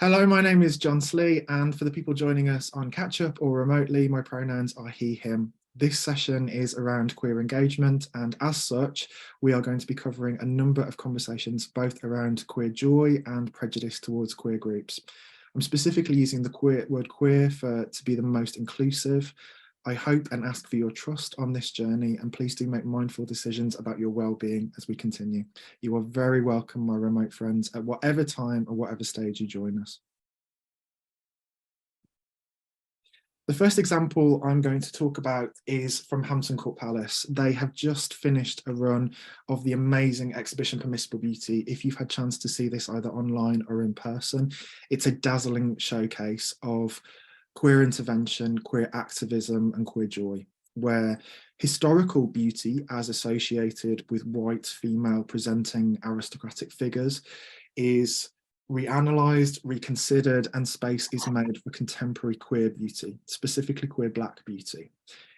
Hello, my name is Jon Sleigh, and for the people joining us on catch up or remotely, my pronouns are he, him. This session is around queer engagement, and as such, we are going to be covering a number of conversations both around queer joy and prejudice towards queer groups. I'm specifically using the word queer to be the most inclusive. I hope and ask for your trust on this journey, and please do make mindful decisions about your well-being as we continue. You are very welcome, my remote friends, at whatever time or whatever stage you join us. The first example I'm going to talk about is from Hampton Court Palace. They have just finished a run of the amazing exhibition Permissible Beauty. If you've had a chance to see this either online or in person, it's a dazzling showcase of queer intervention, queer activism, and queer joy, where historical beauty as associated with white female presenting aristocratic figures is reanalyzed, reconsidered, and space is made for contemporary queer beauty, specifically queer Black beauty.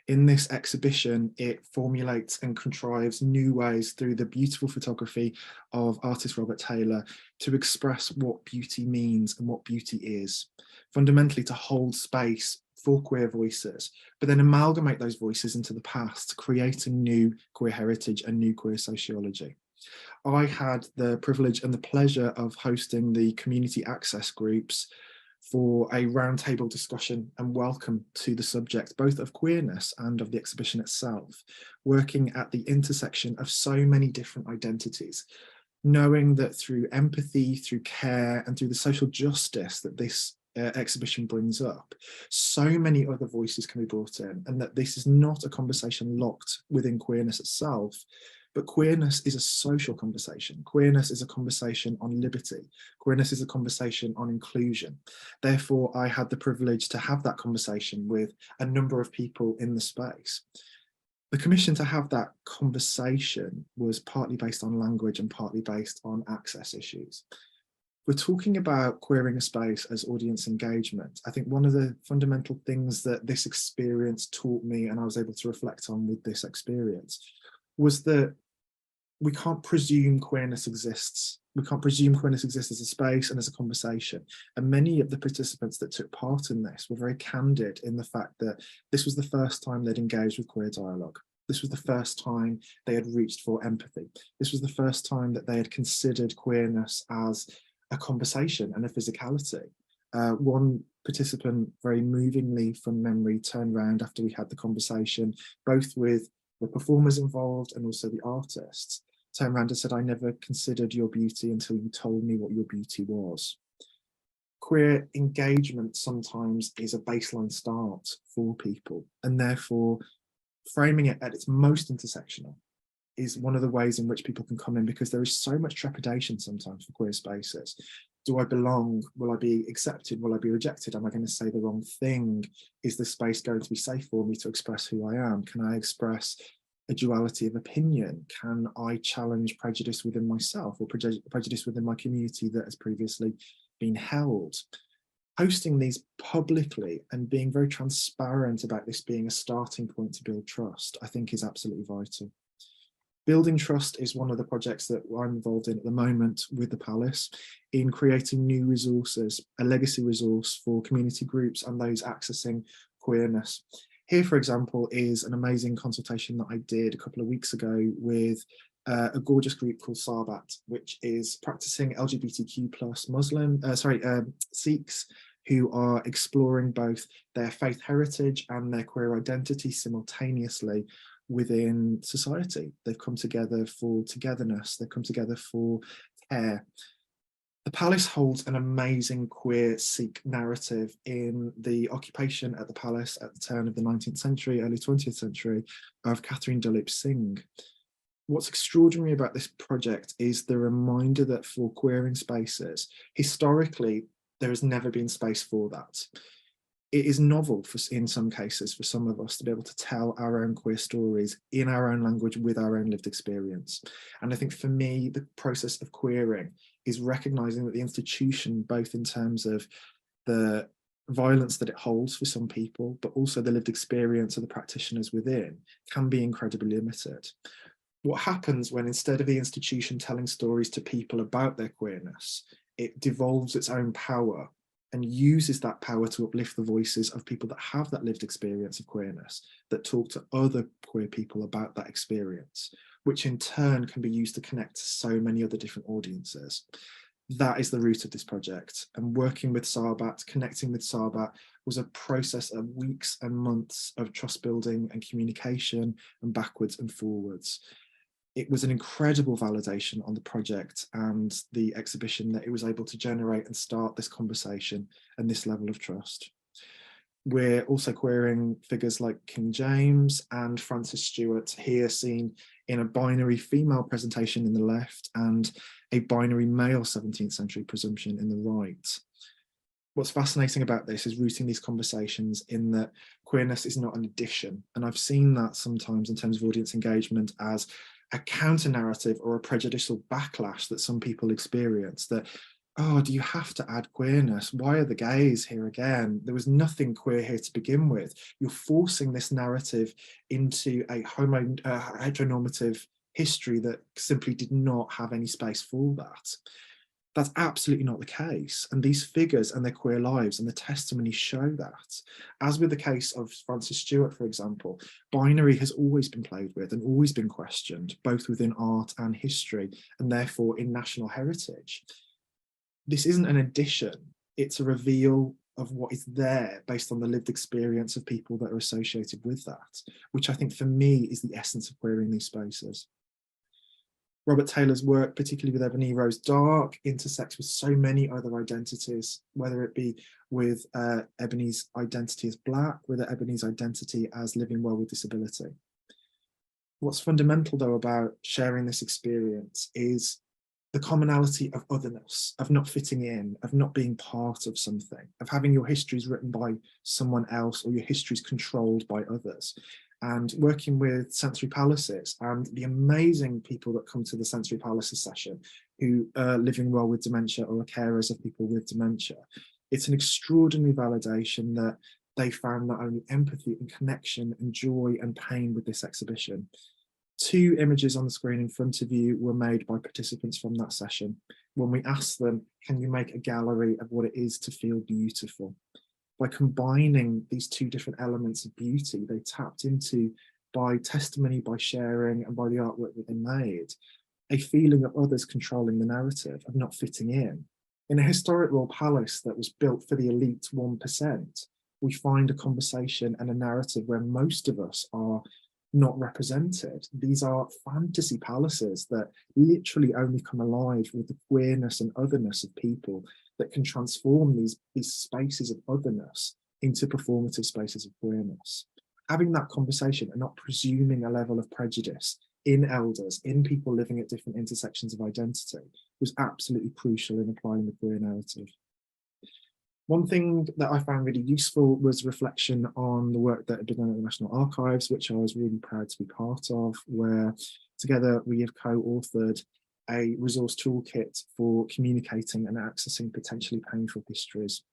In this exhibition, it formulates and contrives new ways through the beautiful photography of artist Robert Taylor to express what beauty means and what beauty is. Fundamentally, to hold space for queer voices, but then amalgamate those voices into the past, creating new queer heritage and new queer sociology. I had the privilege and the pleasure of hosting the community access groups for a roundtable discussion and welcome to the subject, both of queerness and of the exhibition itself, working at the intersection of so many different identities, knowing that through empathy, through care, and through the social justice that this exhibition brings up, so many other voices can be brought in, and that this is not a conversation locked within queerness itself, but queerness is a social conversation. Queerness is a conversation on liberty. Queerness is a conversation on inclusion. Therefore, I had the privilege to have that conversation with a number of people in the space. The commission to have that conversation was partly based on language and partly based on access issues. We're talking about queering a space as audience engagement. I think one of the fundamental things that this experience taught me, and I was able to reflect on with this experience, was that we can't presume queerness exists. We can't presume queerness exists as a space and as a conversation. And many of the participants that took part in this were very candid in the fact that this was the first time they'd engaged with queer dialogue. This was the first time they had reached for empathy. This was the first time that they had considered queerness as a conversation and a physicality. One participant very movingly from memory turned around after we had the conversation, both with the performers involved and also the artists, turned around and said, "I never considered your beauty until you told me what your beauty was." Queer engagement sometimes is a baseline start for people, and therefore framing it at its most intersectional is one of the ways in which people can come in, because there is so much trepidation sometimes for queer spaces. Do I belong? Will I be accepted? Will I be rejected? Am I going to say the wrong thing? Is the space going to be safe for me to express who I am? Can I express a duality of opinion? Can I challenge prejudice within myself or prejudice within my community that has previously been held? Hosting these publicly and being very transparent about this being a starting point to build trust, I think is absolutely vital. Building trust is one of the projects that I'm involved in at the moment with the Palace, in creating new resources, a legacy resource for community groups and those accessing queerness. Here, for example, is an amazing consultation that I did a couple of weeks ago with a gorgeous group called Sarbat, which is practicing LGBTQ plus Sikhs who are exploring both their faith heritage and their queer identity simultaneously within society. They've come together for togetherness. They've come together for care. The Palace holds an amazing queer Sikh narrative in the occupation at the Palace at the turn of the 19th century, early 20th century, of Catherine Duleep Singh. What's extraordinary about this project is the reminder that for queering spaces, historically, there has never been space for that. It is novel in some cases for some of us to be able to tell our own queer stories in our own language with our own lived experience. And I think for me, the process of queering is recognizing that the institution, both in terms of the violence that it holds for some people, but also the lived experience of the practitioners within, can be incredibly limited. What happens when, instead of the institution telling stories to people about their queerness, it devolves its own power and uses that power to uplift the voices of people that have that lived experience of queerness, that talk to other queer people about that experience, which in turn can be used to connect to so many other different audiences. That is the root of this project. And working with Sarbat, connecting with Sarbat, was a process of weeks and months of trust building and communication and backwards and forwards. It was an incredible validation on the project and the exhibition that it was able to generate and start this conversation and this level of trust. We're also queering figures like King James and Francis Stewart, here seen in a binary female presentation in the left and a binary male 17th century presumption in the right. What's fascinating about this is rooting these conversations in that queerness is not an addition. And I've seen that sometimes in terms of audience engagement as a counter narrative or a prejudicial backlash that some people experience, that, oh, do you have to add queerness? Why are the gays here again? There was nothing queer here to begin with. You're forcing this narrative into a heteronormative history that simply did not have any space for that. That's absolutely not the case. And these figures and their queer lives and the testimony show that. As with the case of Francis Stewart, for example, binary has always been played with and always been questioned, both within art and history, and therefore in national heritage. This isn't an addition, it's a reveal of what is there based on the lived experience of people that are associated with that, which I think for me is the essence of queering these spaces. Robert Taylor's work, particularly with Ebony Rose Dark, intersects with so many other identities, whether it be with Ebony's identity as Black, with Ebony's identity as living well with disability. What's fundamental, though, about sharing this experience is the commonality of otherness, of not fitting in, of not being part of something, of having your histories written by someone else or your histories controlled by others. And working with Sensory Palaces and the amazing people that come to the Sensory Palaces session who are living well with dementia or are carers of people with dementia. It's an extraordinary validation that they found not only empathy and connection and joy and pain with this exhibition. 2 images on the screen in front of you were made by participants from that session when we asked them, can you make a gallery of what it is to feel beautiful? By combining these 2 different elements of beauty, they tapped into, by testimony, by sharing, and by the artwork that they made, a feeling of others controlling the narrative, of not fitting in. In a historic royal palace that was built for the elite 1%, we find a conversation and a narrative where most of us are not represented. These are fantasy palaces that literally only come alive with the queerness and otherness of people that can transform these spaces of otherness into performative spaces of queerness. Having that conversation and not presuming a level of prejudice in elders, in people living at different intersections of identity, was absolutely crucial in applying the queer narrative. One thing that I found really useful was reflection on the work that had been done at the National Archives, which I was really proud to be part of, where together we have co-authored a resource toolkit for communicating and accessing potentially painful histories.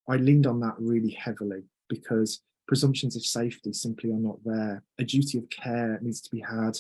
I leaned on that really heavily because presumptions of safety simply are not there. A duty of care needs to be had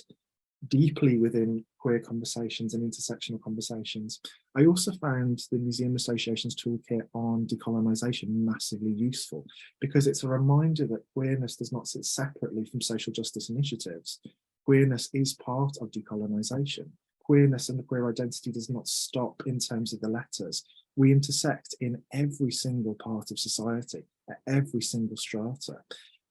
deeply within queer conversations and intersectional conversations. I also found the Museum Association's toolkit on decolonisation massively useful because it's a reminder that queerness does not sit separately from social justice initiatives. Queerness is part of decolonisation. Queerness and the queer identity does not stop in terms of the letters. We intersect in every single part of society, at every single strata.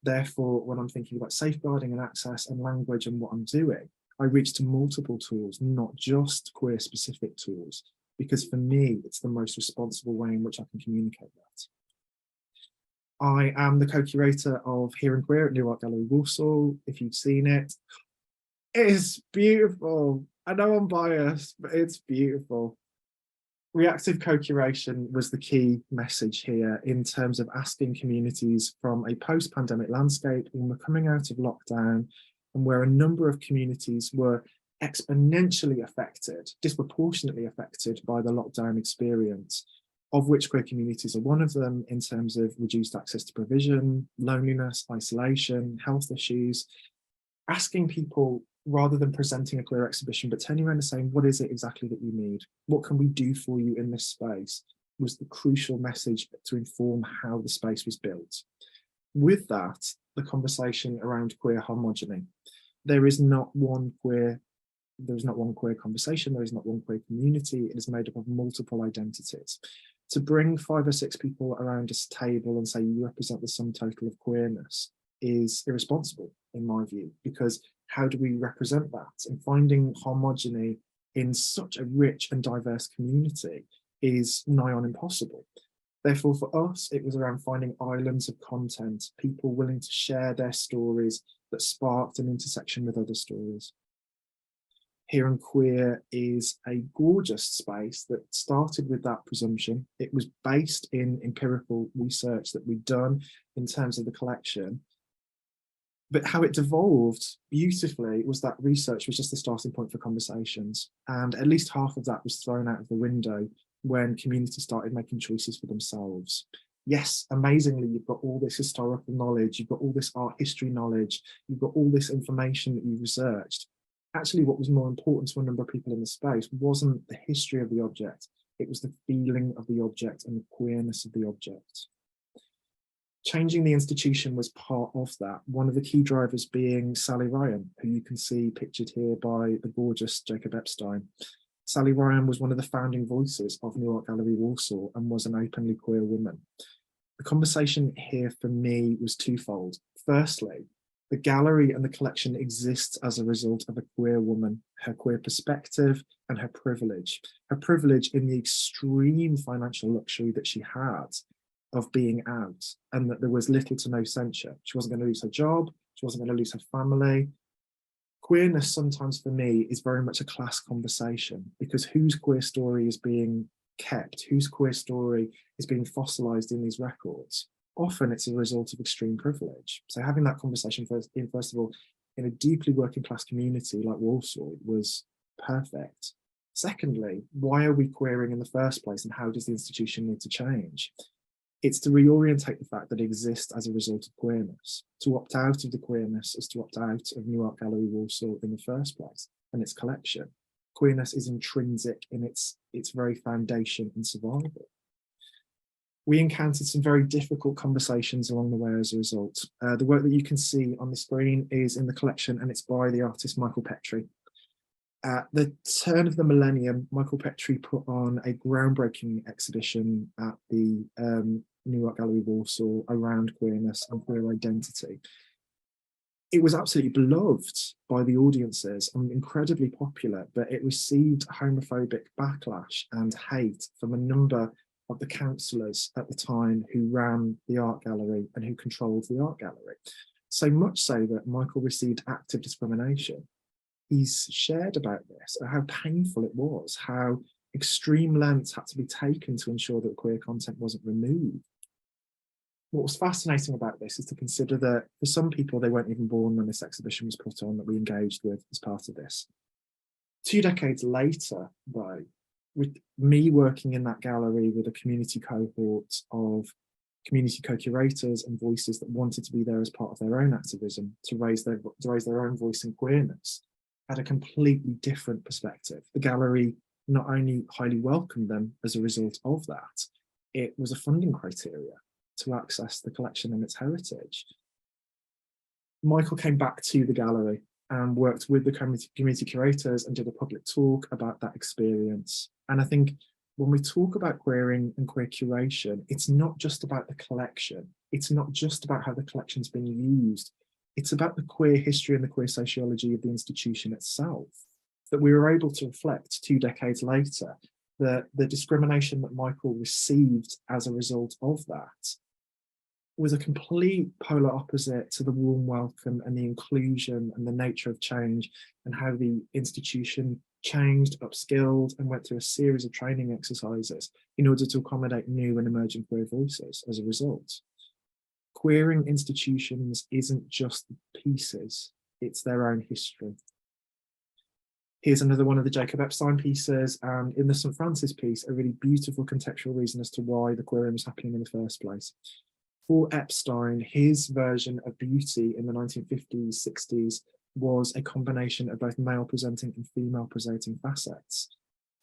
Therefore, when I'm thinking about safeguarding and access and language and what I'm doing, I reach to multiple tools, not just queer specific tools, because for me, it's the most responsible way in which I can communicate that. I am the co-curator of HERE&QUEER at New Art Gallery Walsall. If you've seen it, it is beautiful. I know I'm biased, but it's beautiful. Reactive co-curation was the key message here in terms of asking communities from a post-pandemic landscape when we're coming out of lockdown and where a number of communities were exponentially affected, disproportionately affected by the lockdown experience, of which queer communities are one of them in terms of reduced access to provision, loneliness, isolation, health issues, asking people rather than presenting a queer exhibition, but turning around and saying, what is it exactly that you need? What can we do for you in this space? Was the crucial message to inform how the space was built. With that, the conversation around queer homogeny. There is not one queer conversation, there is not one queer community, it is made up of multiple identities. To bring 5 or 6 people around a table and say you represent the sum total of queerness is irresponsible, in my view, because how do we represent that? And finding homogeny in such a rich and diverse community is nigh on impossible. Therefore, for us, it was around finding islands of content, people willing to share their stories that sparked an intersection with other stories. HERE&QUEER is a gorgeous space that started with that presumption. It was based in empirical research that we'd done in terms of the collection. But how it devolved beautifully was that research was just the starting point for conversations. And at least half of that was thrown out of the window when community started making choices for themselves. Yes, amazingly, you've got all this historical knowledge, you've got all this art history knowledge, you've got all this information that you've researched. Actually, what was more important to a number of people in the space wasn't the history of the object, it was the feeling of the object and the queerness of the object. Changing the institution was part of that, one of the key drivers being Sally Ryan, who you can see pictured here by the gorgeous Jacob Epstein. Sally Ryan was one of the founding voices of New Art Gallery Walsall and was an openly queer woman. The conversation here for me was twofold. Firstly, the gallery and the collection exists as a result of a queer woman, her queer perspective and her privilege in the extreme financial luxury that she had of being out, and that there was little to no censure. She wasn't going to lose her job, she wasn't going to lose her family. Queerness sometimes for me is very much a class conversation, because whose queer story is being kept, whose queer story is being fossilized in these records? Often it's a result of extreme privilege. So having that conversation first of all, in a deeply working class community like Walsall was perfect. Secondly, why are we queering in the first place, and how does the institution need to change? It's to reorientate the fact that it exists as a result of queerness. To opt out of the queerness is to opt out of New Art Gallery Walsall in the first place and its collection. Queerness is intrinsic in its very foundation and survival. We encountered some very difficult conversations along the way as a result. The work that you can see on the screen is in the collection, and it's by the artist Michael Petrie. At the turn of the millennium, Michael Petrie put on a groundbreaking exhibition at the New Art Gallery Walsall around queerness and queer identity. It was absolutely beloved by the audiences and incredibly popular, but it received homophobic backlash and hate from a number of the councillors at the time who ran the art gallery and who controlled the art gallery. So much so that Michael received active discrimination. He's shared about this, how painful it was, how extreme lengths had to be taken to ensure that queer content wasn't removed. What was fascinating about this is to consider that for some people, they weren't even born when this exhibition was put on that we engaged with as part of this. 2 decades later, though, with me working in that gallery with a community cohort of community co-curators and voices that wanted to be there as part of their own activism to raise their own voice in queerness, had a completely different perspective. The gallery not only highly welcomed them as a result of that, it was a funding criteria to access the collection and its heritage. Michael came back to the gallery and worked with the community curators and did a public talk about that experience. And I think when we talk about queering and queer curation, it's not just about the collection. It's not just about how the collection's been used. It's about the queer history and the queer sociology of the institution itself, that we were able to reflect 2 decades later that the discrimination that Michael received as a result of that was a complete polar opposite to the warm welcome and the inclusion and the nature of change, and how the institution changed, upskilled, and went through a series of training exercises in order to accommodate new and emerging queer voices as a result. Queering institutions isn't just pieces, it's their own history. Here's another one of the Jacob Epstein pieces, and in the St. Francis piece, a really beautiful contextual reason as to why the queering was happening in the first place. For Epstein, his version of beauty in the 1950s, 60s was a combination of both male presenting and female presenting facets.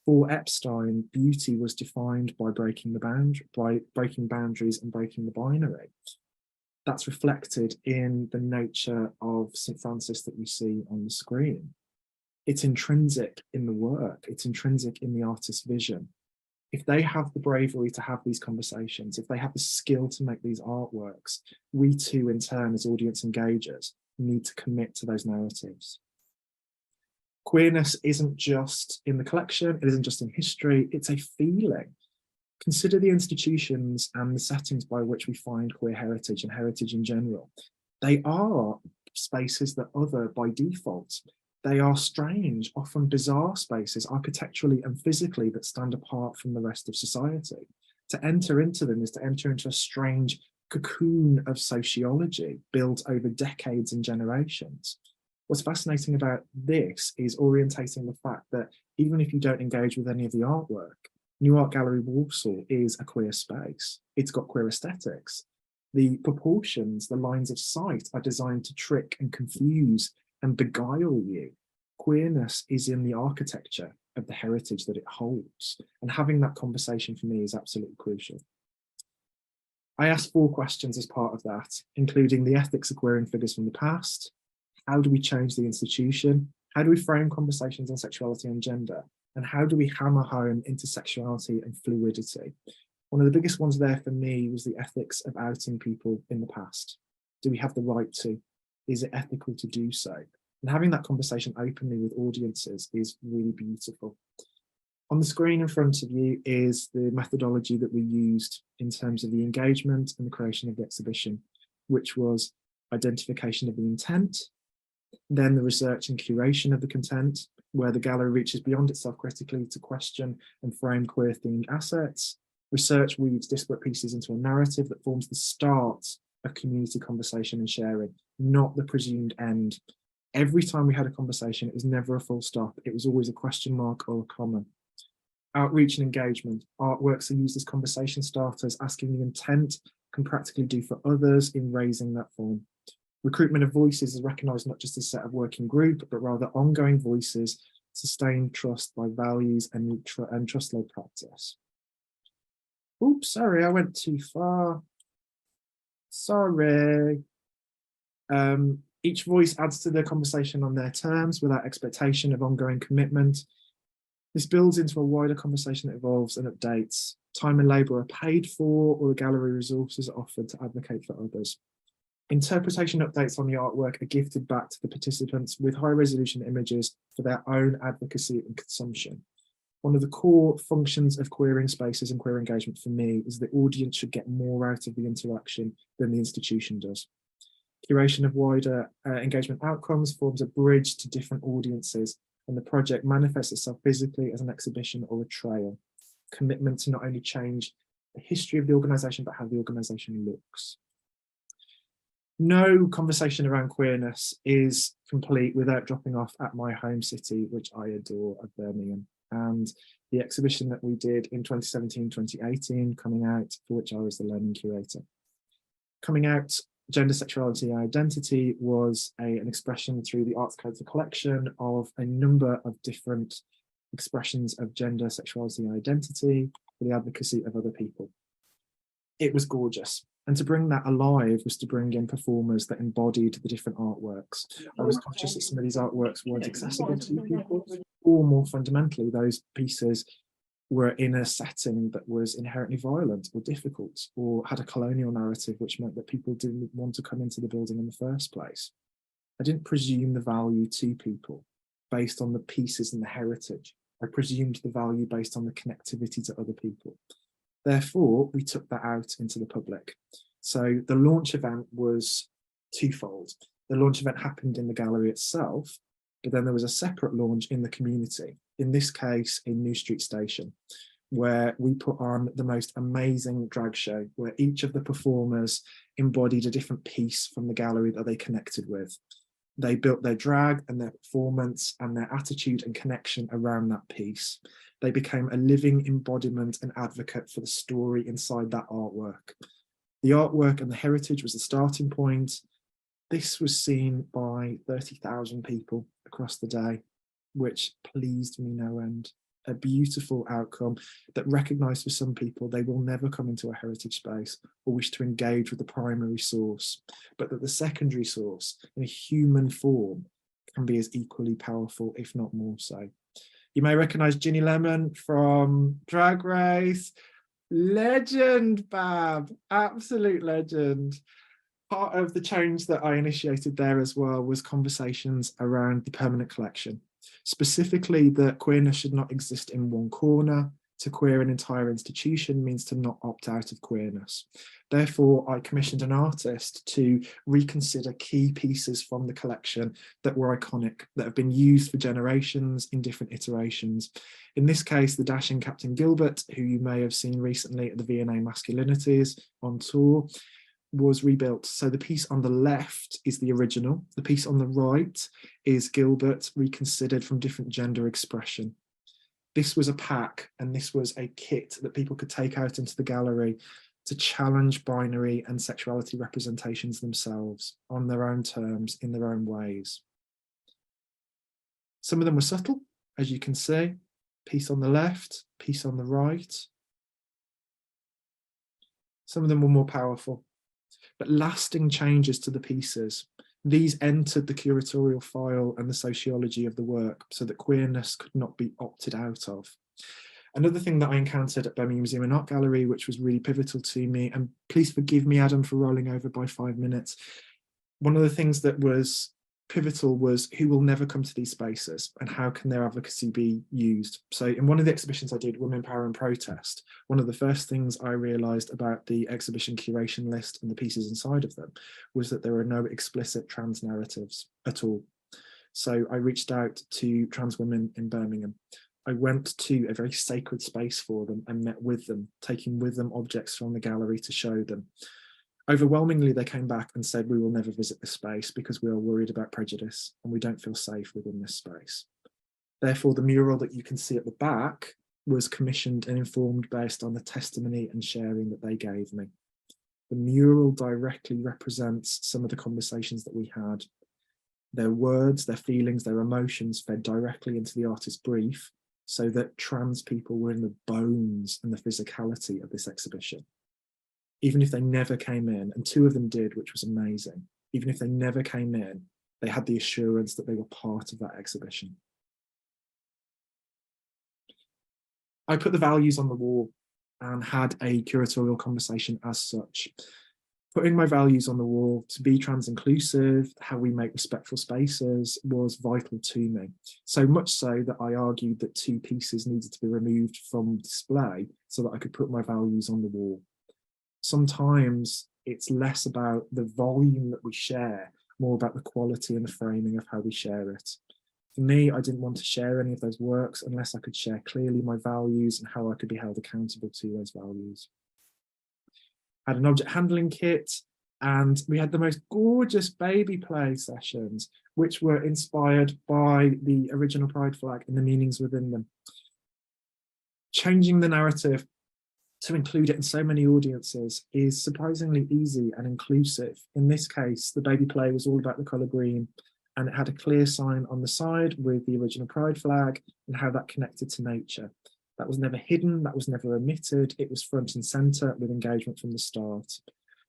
For Epstein, beauty was defined by breaking boundaries and breaking the binary. That's reflected in the nature of St. Francis that we see on the screen. It's intrinsic in the work, it's intrinsic in the artist's vision. If they have the bravery to have these conversations, if they have the skill to make these artworks, we too, in turn, as audience engagers, need to commit to those narratives. Queerness isn't just in the collection, it isn't just in history, it's a feeling. Consider the institutions and the settings by which we find queer heritage and heritage in general. They are spaces that other by default. They are strange, often bizarre spaces, architecturally and physically, that stand apart from the rest of society. To enter into them is to enter into a strange cocoon of sociology built over decades and generations. What's fascinating about this is orientating the fact that even if you don't engage with any of the artwork, New Art Gallery Walsall is a queer space. It's got queer aesthetics. The proportions, the lines of sight are designed to trick and confuse and beguile you. Queerness is in the architecture of the heritage that it holds. And having that conversation for me is absolutely crucial. I asked 4 questions as part of that, including the ethics of queering figures from the past. How do we change the institution? How do we frame conversations on sexuality and gender? And how do we hammer home intersexuality and fluidity? One of the biggest ones there for me was the ethics of outing people in the past. Do we have the right to? Is it ethical to do so? And having that conversation openly with audiences is really beautiful. On the screen in front of you is the methodology that we used in terms of the engagement and the creation of the exhibition, which was identification of the intent, then the research and curation of the content, where the gallery reaches beyond itself critically to question and frame queer-themed assets. Research weaves disparate pieces into a narrative that forms the start of community conversation and sharing, not the presumed end. Every time we had a conversation, it was never a full stop. It was always a question mark or a comma. Outreach and engagement. Artworks are used as conversation starters, asking the intent can practically do for others in raising that form. Recruitment of voices is recognised not just as a set of working group, but rather ongoing voices, sustained trust by values and trust-led practice. Oops, sorry, I went too far. Sorry. Each voice adds to the conversation on their terms without expectation of ongoing commitment. This builds into a wider conversation that evolves and updates. Time and labour are paid for, or the gallery resources are offered to advocate for others. Interpretation updates on the artwork are gifted back to the participants with high resolution images for their own advocacy and consumption. One of the core functions of queering spaces and queer engagement for me is the audience should get more out of the interaction than the institution does. Curation of wider engagement outcomes forms a bridge to different audiences, and the project manifests itself physically as an exhibition or a trail. Commitment to not only change the history of the organisation, but how the organisation looks. No conversation around queerness is complete without dropping off at my home city, which I adore, of Birmingham. And the exhibition that we did in 2017-2018, Coming Out, for which I was the learning curator. Coming Out, Gender, Sexuality and Identity was an expression through the Arts Curator collection of a number of different expressions of gender, sexuality and identity for the advocacy of other people. It was gorgeous. And to bring that alive was to bring in performers that embodied the different artworks. I was conscious that some of these artworks weren't accessible to people, or more fundamentally, those pieces were in a setting that was inherently violent or difficult, or had a colonial narrative, which meant that people didn't want to come into the building in the first place. I didn't presume the value to people based on the pieces and the heritage. I presumed the value based on the connectivity to other people. Therefore, we took that out into the public. So the launch event was twofold. The launch event happened in the gallery itself, but then there was a separate launch in the community, in this case in New Street Station, where we put on the most amazing drag show, where each of the performers embodied a different piece from the gallery that they connected with. They built their drag and their performance and their attitude and connection around that piece. They became a living embodiment and advocate for the story inside that artwork. The artwork and the heritage was the starting point. This was seen by 30,000 people across the day, which pleased me no end. A beautiful outcome that recognised for some people they will never come into a heritage space or wish to engage with the primary source, but that the secondary source in a human form can be as equally powerful, if not more so. You may recognise Ginny Lemon from Drag Race. Legend, Bab, absolute legend. Part of the change that I initiated there as well was conversations around the permanent collection, specifically that queerness should not exist in one corner. To queer an entire institution means to not opt out of queerness. Therefore, I commissioned an artist to reconsider key pieces from the collection that were iconic, that have been used for generations in different iterations. In this case, the dashing Captain Gilbert, who you may have seen recently at the V&A Masculinities on tour, was rebuilt. So the piece on the left is the original. The piece on the right is Gilbert reconsidered from different gender expression. This was a pack and this was a kit that people could take out into the gallery to challenge binary and sexuality representations themselves on their own terms, in their own ways. Some of them were subtle, as you can see. Piece on the left, piece on the right. Some of them were more powerful, but lasting changes to the pieces. These entered the curatorial file and the sociology of the work so that queerness could not be opted out of. Another thing that I encountered at Birmingham Museum and Art Gallery, which was really pivotal to me, and please forgive me, Adam, for rolling over by 5 minutes. One of the things that was pivotal was who will never come to these spaces and how can their advocacy be used. So in one of the exhibitions I did, Women, Power and Protest, one of the first things I realised about the exhibition curation list and the pieces inside of them was that there are no explicit trans narratives at all. So I reached out to trans women in Birmingham. I went to a very sacred space for them and met with them, taking with them objects from the gallery to show them. Overwhelmingly, they came back and said, we will never visit this space because we are worried about prejudice and we don't feel safe within this space. Therefore, the mural that you can see at the back was commissioned and informed based on the testimony and sharing that they gave me. The mural directly represents some of the conversations that we had. Their words, their feelings, their emotions fed directly into the artist's brief so that trans people were in the bones and the physicality of this exhibition. Even if they never came in, and 2 of them did, which was amazing, even if they never came in, they had the assurance that they were part of that exhibition. I put the values on the wall and had a curatorial conversation as such. Putting my values on the wall to be trans inclusive, how we make respectful spaces was vital to me. So much so that I argued that 2 pieces needed to be removed from display so that I could put my values on the wall. Sometimes it's less about the volume that we share, more about the quality and the framing of how we share it. For me, I didn't want to share any of those works unless I could share clearly my values and how I could be held accountable to those values. I had an object handling kit and we had the most gorgeous baby play sessions, which were inspired by the original Pride flag and the meanings within them. Changing the narrative to include it in so many audiences is surprisingly easy and inclusive. In this case, the baby play was all about the colour green and it had a clear sign on the side with the original Pride flag and how that connected to nature. That was never hidden, that was never omitted, it was front and centre with engagement from the start.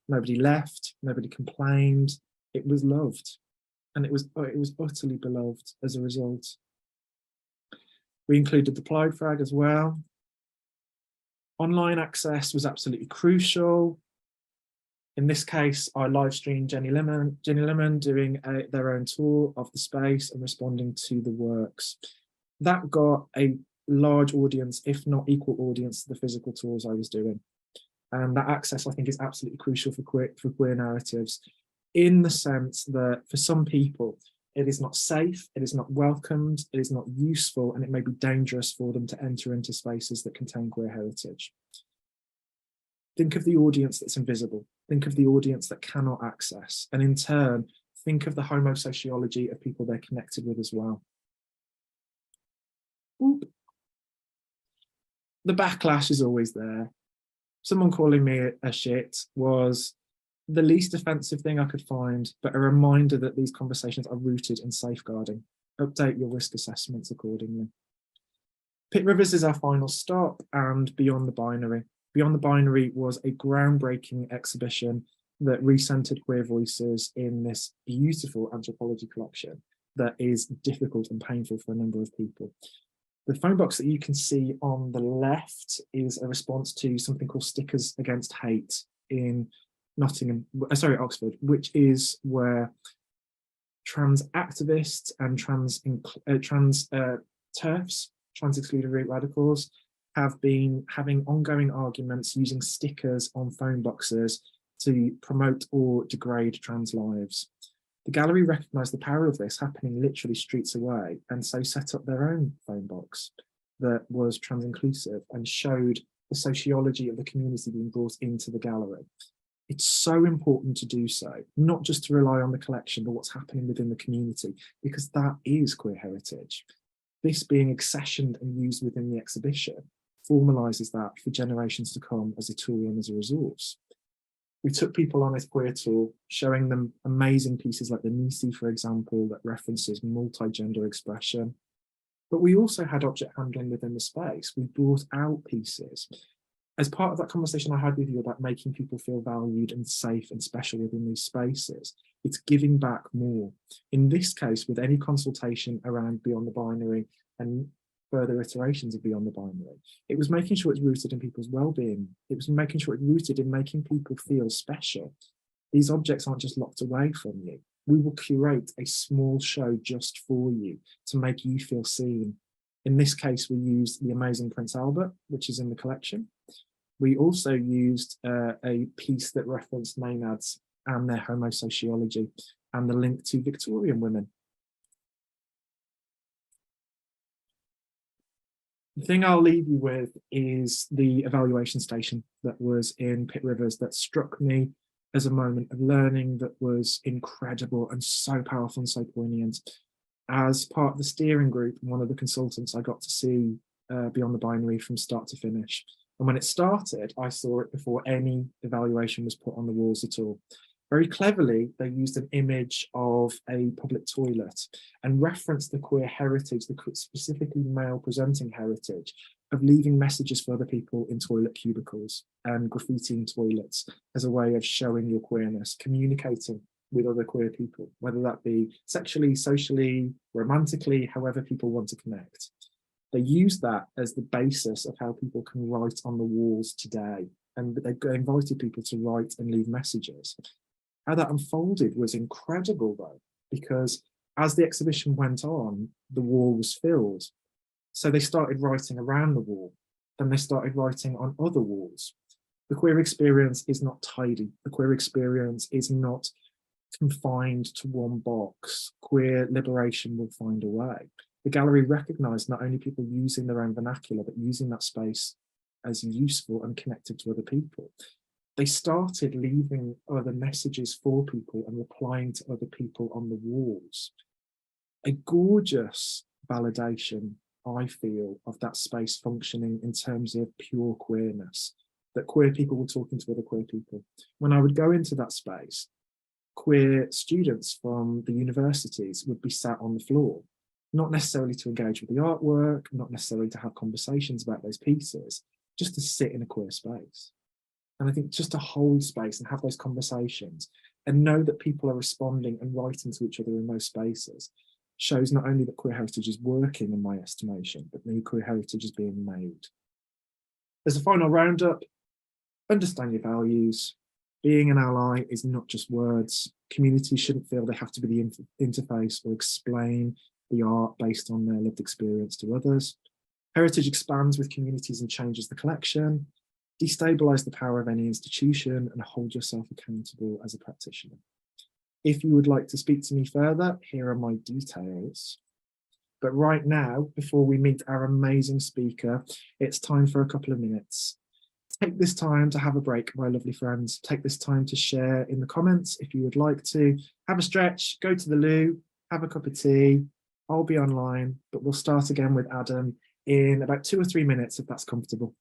Nobody left, nobody complained, it was loved. And it was utterly beloved as a result. We included the Pride flag as well. Online access was absolutely crucial. In this case, I live streamed Ginny Lemon doing their own tour of the space and responding to the works. That got a large audience, if not equal audience, to the physical tours I was doing. And that access, I think, is absolutely crucial for queer narratives, in the sense that for some people, it is not safe, it is not welcomed, it is not useful, and it may be dangerous for them to enter into spaces that contain queer heritage. Think of the audience that's invisible. Think of the audience that cannot access. And in turn, think of the homosociology of people they're connected with as well. Oop. The backlash is always there. Someone calling me a shit was the least offensive thing I could find, but a reminder that these conversations are rooted in safeguarding. Update your risk assessments accordingly. Pitt Rivers is our final stop, and Beyond the Binary. Beyond the Binary was a groundbreaking exhibition that recentered queer voices in this beautiful anthropology collection that is difficult and painful for a number of people. The phone box that you can see on the left is a response to something called Stickers Against Hate in Oxford, which is where trans activists and trans TERFs, trans excluded radicals, have been having ongoing arguments using stickers on phone boxes to promote or degrade trans lives. The gallery recognised the power of this happening literally streets away, and so set up their own phone box that was trans inclusive and showed the sociology of the community being brought into the gallery. It's so important to do so, not just to rely on the collection, but what's happening within the community, because that is queer heritage. This being accessioned and used within the exhibition formalises that for generations to come as a tool and as a resource. We took people on this queer tour, showing them amazing pieces like the Nisi, for example, that references multi-gender expression. But we also had object handling within the space. We brought out pieces. As part of that conversation I had with you about making people feel valued and safe and special within these spaces, it's giving back more. In this case, with any consultation around Beyond the Binary and further iterations of Beyond the Binary, it was making sure it's rooted in people's well-being. It was making sure it's rooted in making people feel special. These objects aren't just locked away from you. We will curate a small show just for you to make you feel seen. In this case, we used the amazing Prince Albert, which is in the collection. We also used a piece that referenced Maenads and their homosociology and the link to Victorian women. The thing I'll leave you with is the evaluation station that was in Pitt Rivers that struck me as a moment of learning that was incredible and so powerful and so poignant. As part of the steering group and one of the consultants, I got to see Beyond the Binary from start to finish. And when it started, I saw it before any evaluation was put on the walls at all. Very cleverly, they used an image of a public toilet and referenced the queer heritage, the specifically male presenting heritage of leaving messages for other people in toilet cubicles and graffitiing toilets as a way of showing your queerness, communicating with other queer people, whether that be sexually, socially, romantically, however people want to connect. They use that as the basis of how people can write on the walls today. And they've invited people to write and leave messages. How that unfolded was incredible though, because as the exhibition went on, the wall was filled. So they started writing around the wall, then they started writing on other walls. The queer experience is not tidy. The queer experience is not confined to one box. Queer liberation will find a way. The gallery recognised not only people using their own vernacular, but using that space as useful and connected to other people. They started leaving other messages for people and replying to other people on the walls. A gorgeous validation, I feel, of that space functioning in terms of pure queerness, that queer people were talking to other queer people. When I would go into that space, queer students from the universities would be sat on the floor, not necessarily to engage with the artwork, not necessarily to have conversations about those pieces, just to sit in a queer space. And I think just to hold space and have those conversations and know that people are responding and writing to each other in those spaces shows not only that queer heritage is working in my estimation, but new queer heritage is being made. As a final roundup, understand your values. Being an ally is not just words. Communities shouldn't feel they have to be the interface or explain the art based on their lived experience to others. Heritage expands with communities and changes the collection. Destabilize the power of any institution and hold yourself accountable as a practitioner. If you would like to speak to me further, here are my details. But right now, before we meet our amazing speaker, it's time for a couple of minutes. Take this time to have a break, my lovely friends. Take this time to share in the comments if you would like to. Have a stretch, go to the loo, have a cup of tea. I'll be online, but we'll start again with Adam in about 2 or 3 minutes if that's comfortable.